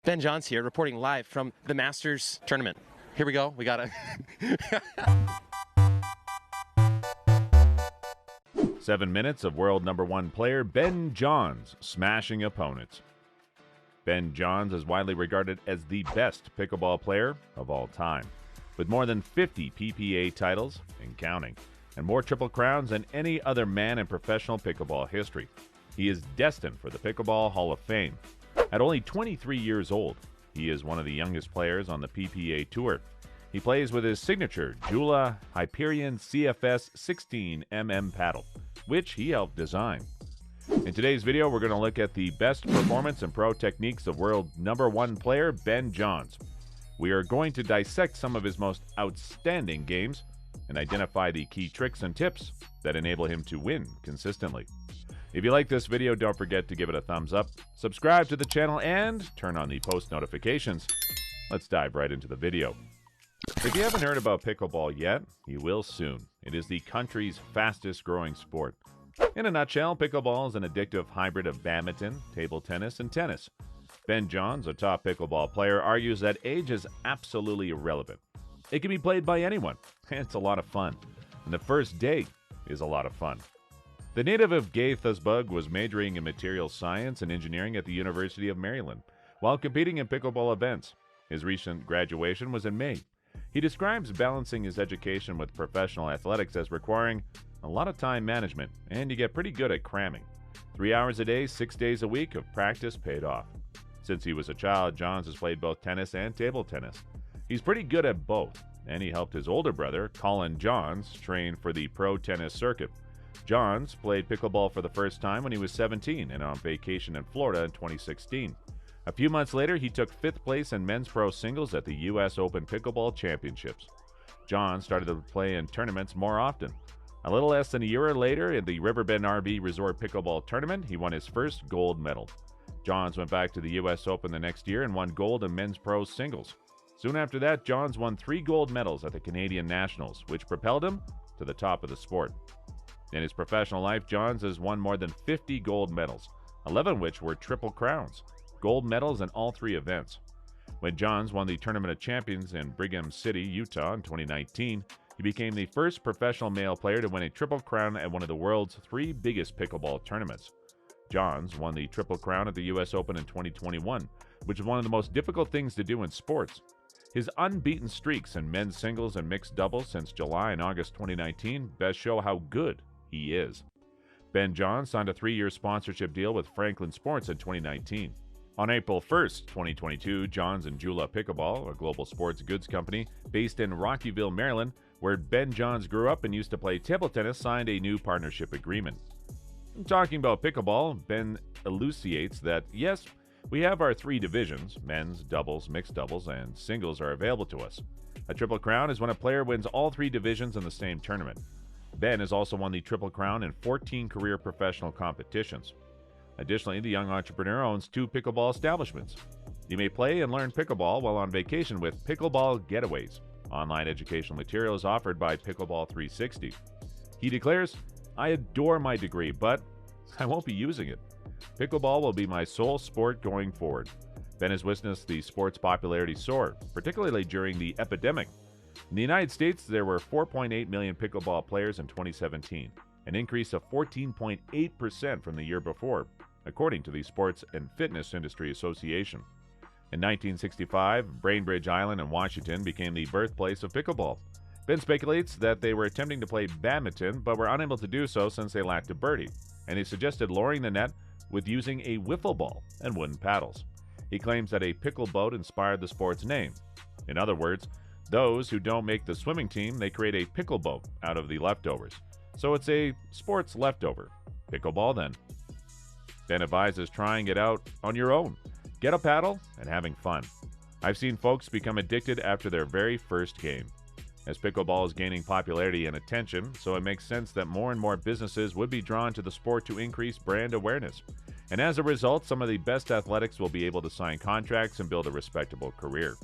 Ben Johns here, reporting live from the Masters tournament. Here we go. We got it. 7 minutes of world number one player Ben Johns smashing opponents. Ben Johns is widely regarded as the best pickleball player of all time, with more than 50 PPA titles and counting, and more Triple Crowns than any other man in professional pickleball history. He is destined for the Pickleball Hall of Fame. At only 23 years old, he is one of the youngest players on the PPA Tour. He plays with his signature Jula Hyperion CFS 16mm paddle, which he helped design. In today's video, we're going to look at the best performance and pro techniques of world number one player Ben Johns. We are going to dissect some of his most outstanding games and identify the key tricks and tips that enable him to win consistently. If you like this video, don't forget to give it a thumbs up, subscribe to the channel, and turn on the post notifications. Let's dive right into the video. If you haven't heard about pickleball yet, you will soon. It is the country's fastest growing sport. In a nutshell, pickleball is an addictive hybrid of badminton, table tennis, and tennis. Ben Johns, a top pickleball player, argues that age is absolutely irrelevant. It can be played by anyone, and it's a lot of fun. And the first day is a lot of fun. The native of Gaithersburg was majoring in materials science and engineering at the University of Maryland while competing in pickleball events. His recent graduation was in May. He describes balancing his education with professional athletics as requiring a lot of time management, and you get pretty good at cramming. 3 hours a day, 6 days a week of practice paid off. Since he was a child, Johns has played both tennis and table tennis. He's pretty good at both, and he helped his older brother, Colin Johns, train for the pro tennis circuit. Johns played pickleball for the first time when he was 17 and on vacation in Florida in 2016. A few months later, he took 5th place in men's pro singles at the U.S. Open Pickleball Championships. Johns started to play in tournaments more often. A little less than a year later, in the Riverbend RV Resort Pickleball Tournament, he won his first gold medal. Johns went back to the U.S. Open the next year and won gold in men's pro singles. Soon after that, Johns won 3 gold medals at the Canadian Nationals, which propelled him to the top of the sport. In his professional life, Johns has won more than 50 gold medals, 11 of which were Triple Crowns, gold medals in all 3 events. When Johns won the Tournament of Champions in Brigham City, Utah in 2019, he became the first professional male player to win a Triple Crown at one of the world's 3 biggest pickleball tournaments. Johns won the Triple Crown at the U.S. Open in 2021, which is one of the most difficult things to do in sports. His unbeaten streaks in men's singles and mixed doubles since July and August 2019 best show how good he is. Ben Johns signed a 3-year sponsorship deal with Franklin Sports in 2019. On April 1st, 2022, Johns and Jula Pickleball, a global sports goods company based in Rockyville, Maryland, where Ben Johns grew up and used to play table tennis, signed a new partnership agreement. Talking about pickleball, Ben elucidates that, yes, we have our 3 divisions, men's, doubles, mixed doubles, and singles are available to us. A Triple Crown is when a player wins all 3 divisions in the same tournament. Ben has also won the Triple Crown in 14 career professional competitions. Additionally, the young entrepreneur owns 2 pickleball establishments. You may play and learn pickleball while on vacation with Pickleball Getaways. Online educational material is offered by Pickleball 360. He declares, "I adore my degree, but I won't be using it. Pickleball will be my sole sport going forward." Ben has witnessed the sport's popularity soar, particularly during the epidemic. In the United States, there were 4.8 million pickleball players in 2017, an increase of 14.8% from the year before, according to the Sports and Fitness Industry Association. In 1965, Bainbridge Island in Washington became the birthplace of pickleball. Ben speculates that they were attempting to play badminton, but were unable to do so since they lacked a birdie, and he suggested lowering the net with using a wiffle ball and wooden paddles. He claims that a pickle boat inspired the sport's name. In other words, those who don't make the swimming team, they create a pickle boat out of the leftovers. So it's a sports leftover. Pickleball then. Ben advises trying it out on your own. Get a paddle and having fun. I've seen folks become addicted after their very first game. As pickleball is gaining popularity and attention, so it makes sense that more and more businesses would be drawn to the sport to increase brand awareness. And as a result, some of the best athletics will be able to sign contracts and build a respectable career.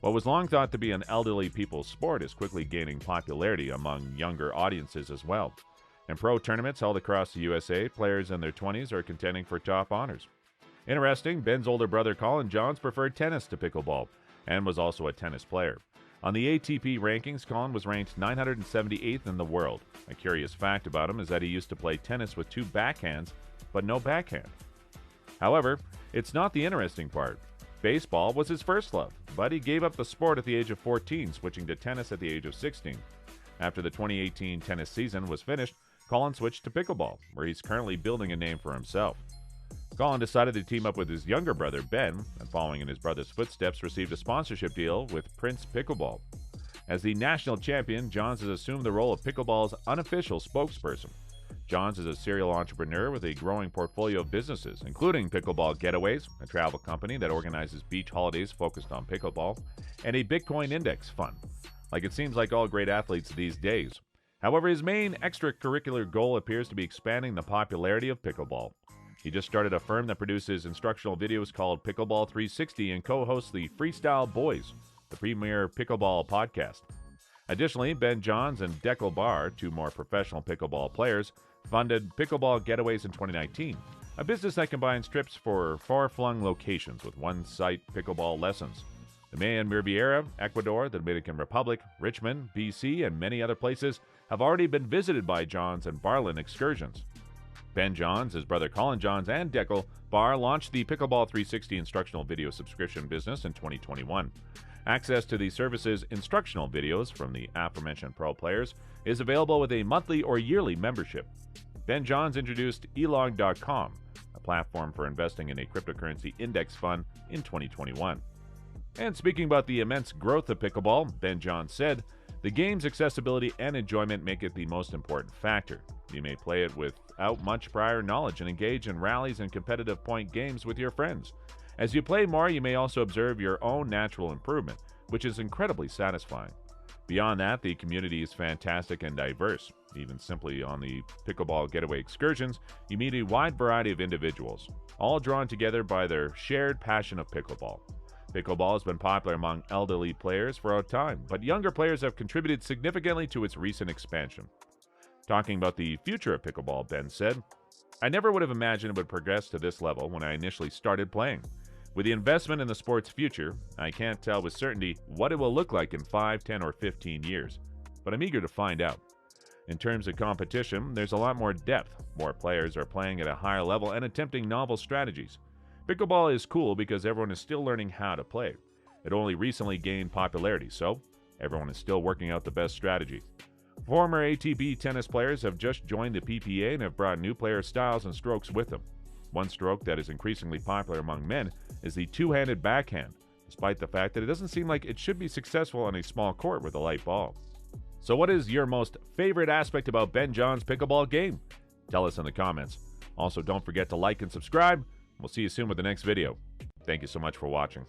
What was long thought to be an elderly people's sport is quickly gaining popularity among younger audiences as well. In pro tournaments held across the USA, players in their 20s are contending for top honors. Interesting, Ben's older brother Colin Johns preferred tennis to pickleball and was also a tennis player. On the ATP rankings, Colin was ranked 978th in the world. A curious fact about him is that he used to play tennis with two backhands, but no backhand. However, it's not the interesting part. Baseball was his first love, but he gave up the sport at the age of 14, switching to tennis at the age of 16. After the 2018 tennis season was finished, Colin switched to pickleball, where he's currently building a name for himself. Colin decided to team up with his younger brother, Ben, and following in his brother's footsteps, received a sponsorship deal with Prince Pickleball. As the national champion, Johns has assumed the role of pickleball's unofficial spokesperson. Johns is a serial entrepreneur with a growing portfolio of businesses, including Pickleball Getaways, a travel company that organizes beach holidays focused on pickleball, and a Bitcoin index fund. Like it seems like all great athletes these days. However, his main extracurricular goal appears to be expanding the popularity of pickleball. He just started a firm that produces instructional videos called Pickleball 360 and co-hosts the Freestyle Boys, the premier pickleball podcast. Additionally, Ben Johns and Deckel Barr, two more professional pickleball players, funded Pickleball Getaways in 2019, a business that combines trips for far-flung locations with one-site pickleball lessons. The Mayan Riviera, Ecuador, the Dominican Republic, Richmond, BC, and many other places have already been visited by Johns and Barlin excursions. Ben Johns, his brother Colin Johns, and Deckel Barr launched the Pickleball 360 instructional video subscription business in 2021. Access to the service's instructional videos from the aforementioned pro players is available with a monthly or yearly membership. Ben Johns introduced elong.com, a platform for investing in a cryptocurrency index fund, in 2021. And speaking about the immense growth of pickleball, Ben Johns said, "The game's accessibility and enjoyment make it the most important factor. You may play it without much prior knowledge and engage in rallies and competitive point games with your friends. As you play more, you may also observe your own natural improvement, which is incredibly satisfying. Beyond that, the community is fantastic and diverse. Even simply on the Pickleball Getaway excursions, you meet a wide variety of individuals, all drawn together by their shared passion of pickleball. Pickleball has been popular among elderly players for a time, but younger players have contributed significantly to its recent expansion." Talking about the future of pickleball, Ben said, "I never would have imagined it would progress to this level when I initially started playing. With the investment in the sport's future, I can't tell with certainty what it will look like in 5, 10, or 15 years, but I'm eager to find out. In terms of competition, there's a lot more depth. More players are playing at a higher level and attempting novel strategies. Pickleball is cool because everyone is still learning how to play. It only recently gained popularity, so everyone is still working out the best strategy. Former ATP tennis players have just joined the PPA and have brought new player styles and strokes with them. One stroke that is increasingly popular among men is the two-handed backhand, despite the fact that it doesn't seem like it should be successful on a small court with a light ball." So what is your most favorite aspect about Ben Johns' pickleball game? Tell us in the comments. Also, don't forget to like and subscribe. We'll see you soon with the next video. Thank you so much for watching.